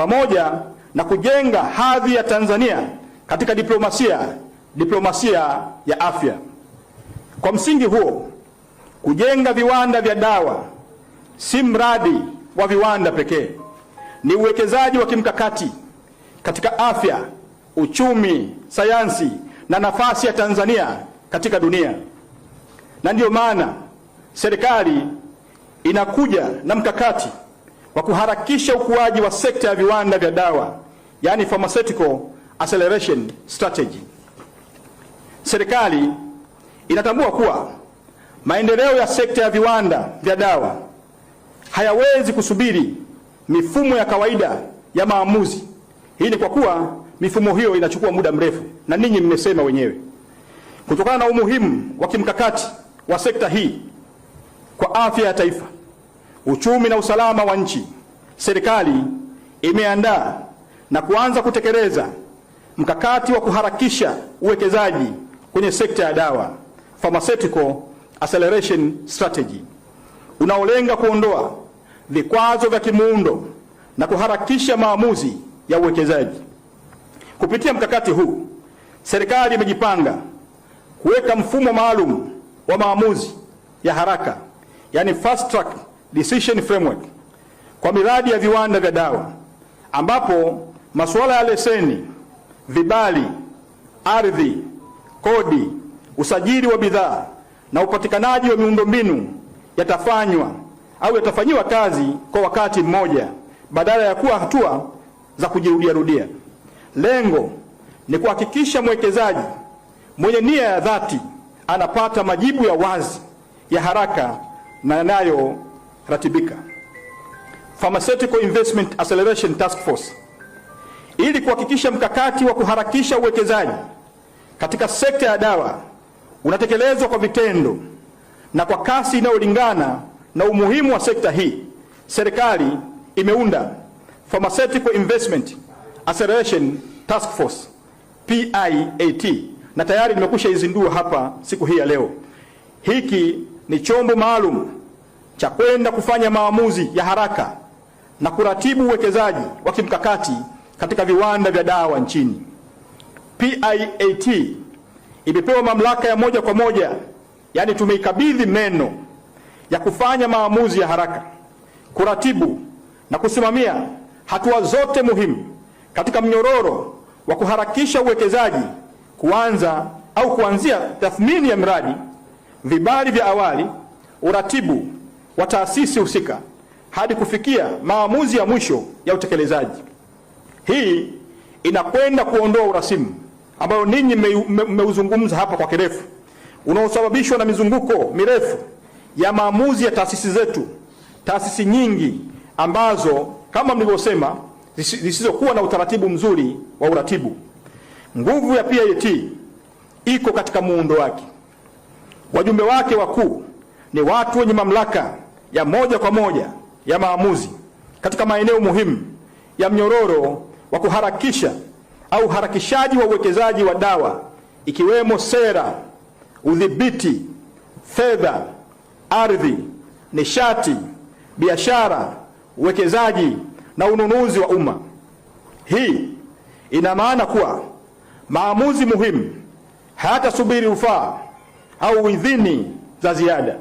pamoja na kujenga hadhi ya Tanzania katika diplomasia ya afya. Kwa msingi huo, kujenga viwanda vya dawa si mradi wa viwanda pekee, ni uwekezaji wa kimkakati katika afya, uchumi, sayansi na nafasi ya Tanzania katika dunia. Na ndiyo maana serikali inakuja na mkakati wa kuharakisha ukuaji wa sekta ya viwanda vya dawa, yani Pharmaceutical Acceleration Strategy. Serikali inatambua kuwa maendeleo ya sekta ya viwanda vya dawa hayawezi kusubiri mifumo ya kawaida ya maamuzi. Hii ni kwa kuwa mifumo hiyo inachukua muda mrefu, na ninyi mmesema wenyewe. Kutokana na umuhimu wa kimkakati wa sekta hii kwa afya ya taifa, uchumi na usalama wa nchi, serikali imeandaa na kuanza kutekeleza mkakati wa kuharakisha uwekezaji kwenye sekta ya dawa, Pharmaceutical Acceleration Strategy, unaolenga kuondoa vikwazo vya kimuundo na kuharakisha maamuzi ya uwekezaji. Kupitia mkakati huu, serikali imejipanga kuweka mfumo maalum wa maamuzi ya haraka, yani fast track decision framework, kwa miradi ya viwanda vya dawa, ambapo masuala ya leseni, vibali, ardhi, kodi, usajili wa bidhaa na upatikanaji wa miundombinu yatafanyiwa kazi kwa wakati mmoja badala ya kuwa hatua za kujirudia. Lengo ni kuhakikisha mwekezaji mwenye nia ya dhati anapata majibu ya wazi, ya haraka na yanayoratibika. Pharmaceutical Investment Acceleration Task Force, ili kuhakikisha mkakati wa kuharakisha uwekezaji katika sekta ya dawa unatekelezwa kwa vitendo na kwa kasi inayolingana na umuhimu wa sekta hii, serikali imeunda Pharmaceutical Investment Acceleration Task Force, PIAT, na tayari nimekusha izindua hapa siku hii ya leo. Hiki ni chombo maalum cha kwenda kufanya maamuzi ya haraka na kuratibu uwekezaji wa kimkakati katika viwanda vya dawa nchini. PIAT imepewa mamlaka ya moja kwa moja, yani tumeikabidhi meno ya kufanya maamuzi ya haraka, kuratibu na kusimamia hatua zote muhimu katika mnyororo wa kuharakisha uwekezaji, kuanzia tathmini ya mradi, vibali vya awali, uratibu wa taasisi husika hadi kufikia maamuzi ya mwisho ya utekelezaji. Hii inakwenda kuondoa urasimu ambayo ninyi mmeuzungumza hapa kwa kirefu, unaosababishwa na mizunguko mirefu ya maamuzi ya taasisi zetu, taasisi nyingi ambazo kama mlivyosema zisizokuwa na utaratibu mzuri wa uratibu. Nguvu ya PIAT iko katika muundo wake. Wajumbe wake wakuu ni watu wenye mamlaka ya moja kwa moja ya maamuzi katika maeneo muhimu ya mnyororo wa kuharakisha au harakishaji wa uwekezaji wa dawa, ikiwemo sera, udhibiti, fedha, ardhi, nishati, biashara, uwekezaji na ununuzi wa umma. Hii ina maana kuwa maamuzi muhimu hayatasubiri rufaa au idhini za ziada.